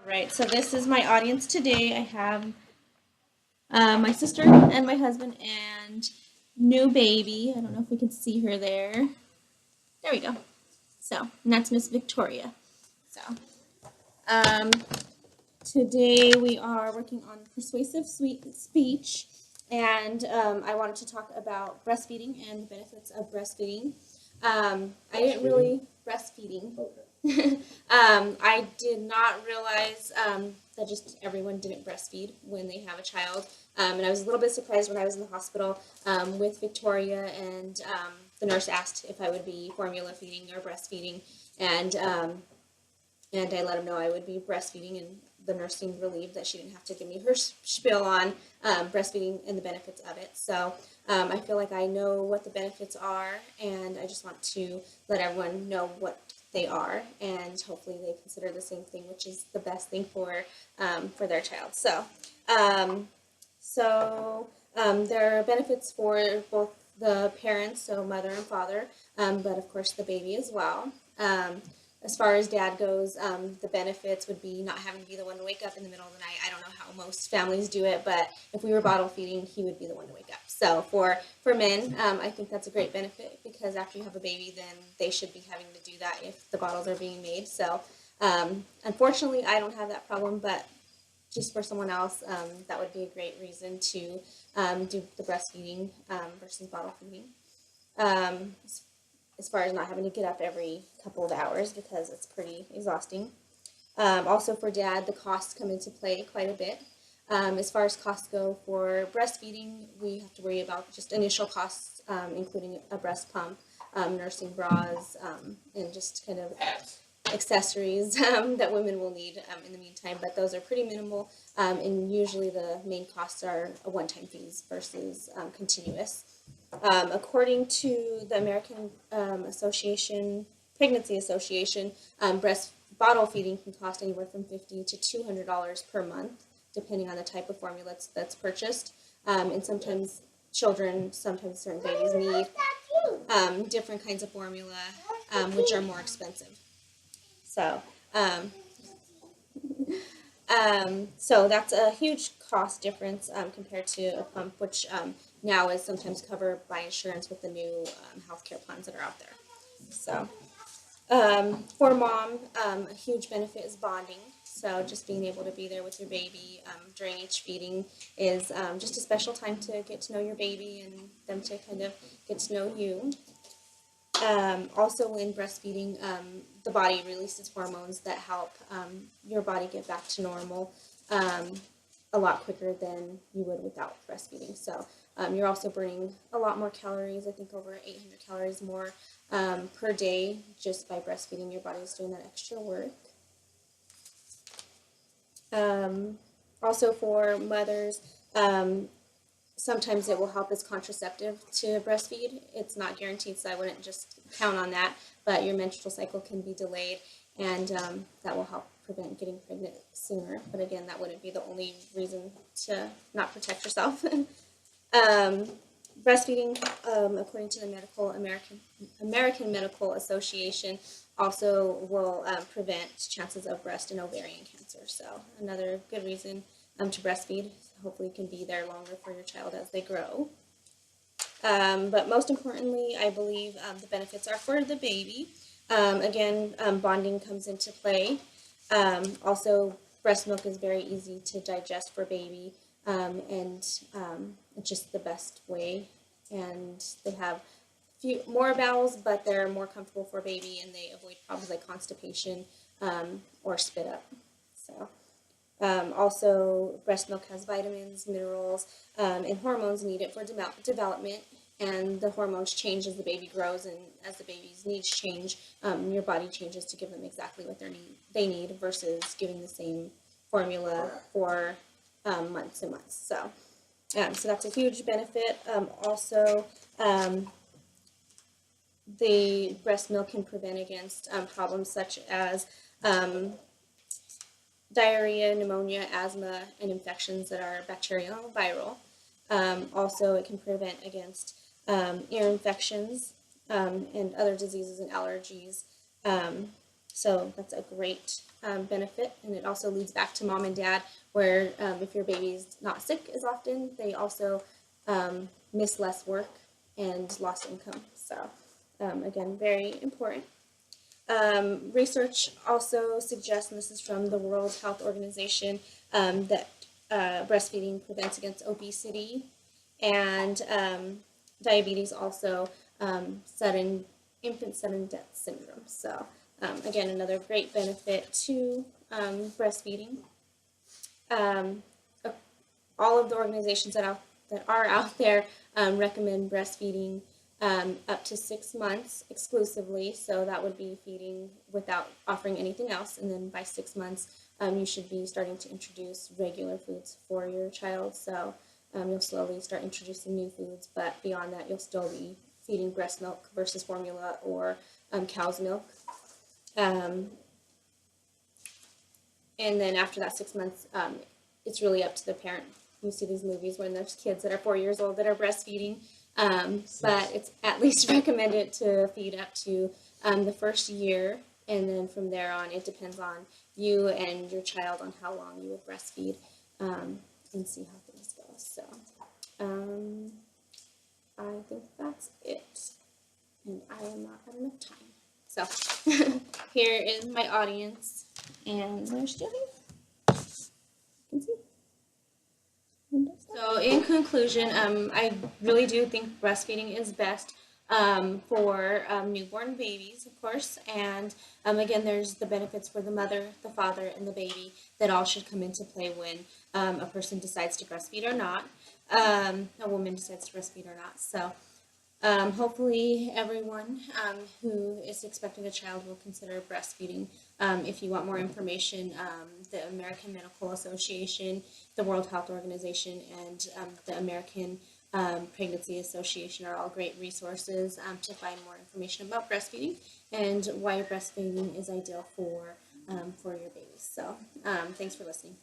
Right, so this is my audience today. I have my sister and my husband and new baby. I don't know if we can see her there. There we go. So, and that's Miss Victoria. So, um, today we are working on persuasive speech, and I wanted to talk about breastfeeding and the benefits of breastfeeding. I didn't really breastfeeding. I did not realize that just everyone didn't breastfeed when they have a child, and I was a little bit surprised when I was in the hospital with Victoria, and the nurse asked if I would be formula feeding or breastfeeding, and I let him know I would be breastfeeding, and the nurse seemed relieved that she didn't have to give me her spiel on breastfeeding and the benefits of it. So I feel like I know what the benefits are, and I just want to let everyone know what they are, and hopefully they consider the same thing, which is the best thing for their child. There are benefits for both the parents, so mother and father, but of course the baby as well. As far as dad goes, the benefits would be not having to be the one to wake up in the middle of the night. I don't know how most families do it, but if we were bottle feeding, he would be the one to wake up. So for men, I think that's a great benefit, because after you have a baby, then they should be having to do that if the bottles are being made. So unfortunately, I don't have that problem, but just for someone else, that would be a great reason to do the breastfeeding versus bottle feeding. As far as not having to get up every couple of hours, because it's pretty exhausting. Also for dad, the costs come into play quite a bit. As far as costs go for breastfeeding, we have to worry about just initial costs, including a breast pump, nursing bras, and just kind of accessories that women will need in the meantime, but those are pretty minimal, and usually the main costs are a one-time fees versus continuous. According to the American Pregnancy Association, breast bottle feeding can cost anywhere from $50 to $200 per month, depending on the type of formula that's purchased. And sometimes sometimes certain babies need different kinds of formula, which are more expensive. So, so that's a huge cost difference compared to a pump, which now is sometimes covered by insurance with the new healthcare plans that are out there. So for mom, a huge benefit is bonding. So just being able to be there with your baby during each feeding is just a special time to get to know your baby and them to kind of get to know you. Also, when breastfeeding, the body releases hormones that help your body get back to normal a lot quicker than you would without breastfeeding. So you're also burning a lot more calories, I think over 800 calories more per day, just by breastfeeding. Your body's doing that extra work. Also for mothers, sometimes it will help as contraceptive to breastfeed. It's not guaranteed, so I wouldn't just count on that, but your menstrual cycle can be delayed, and that will help prevent getting pregnant sooner. But again, that wouldn't be the only reason to not protect yourself. Breastfeeding, according to the American Medical Association, also will prevent chances of breast and ovarian cancer. So another good reason to breastfeed. Hopefully you can be there longer for your child as they grow. But most importantly, I believe the benefits are for the baby. Again, bonding comes into play. Also, breast milk is very easy to digest for baby, and it's just the best way. And they have more bowels, but they're more comfortable for baby, and they avoid problems like constipation or spit up. So. Also, breast milk has vitamins, minerals, and hormones needed for development, and the hormones change as the baby grows, and as the baby's needs change, your body changes to give them exactly what they need versus giving the same formula for months and months. So that's a huge benefit. Also, the breast milk can prevent against problems such as diarrhea, pneumonia, asthma, and infections that are bacterial and viral. Also, it can prevent against ear infections and other diseases and allergies. So that's a great benefit, and it also leads back to mom and dad, where if your baby's not sick as often, they also miss less work and lost income. So again, very important. Research also suggests, and this is from the World Health Organization, that breastfeeding prevents against obesity and diabetes, also infant sudden death syndrome. So again, another great benefit to breastfeeding. All of the organizations that are out there recommend breastfeeding up to 6 months exclusively. So that would be feeding without offering anything else. And then by 6 months, you should be starting to introduce regular foods for your child. So you'll slowly start introducing new foods, but beyond that, you'll still be feeding breast milk versus formula or cow's milk. And then after that 6 months, it's really up to the parent. You see these movies when there's kids that are 4 years old that are breastfeeding, but it's at least recommended to feed up to the first year, and then from there on, it depends on you and your child on how long you would breastfeed, and see how things go. So I think that's it, and I am not at enough time. So here is my audience, and they're still here. You can see. So in conclusion, I really do think breastfeeding is best for newborn babies, of course, and again, there's the benefits for the mother, the father, and the baby that all should come into play when a person decides to breastfeed or not, a woman decides to breastfeed or not. So hopefully everyone who is expecting a child will consider breastfeeding. If you want more information, the American Medical Association, the World Health Organization, and the American Pregnancy Association are all great resources to find more information about breastfeeding and why breastfeeding is ideal for your babies. So thanks for listening.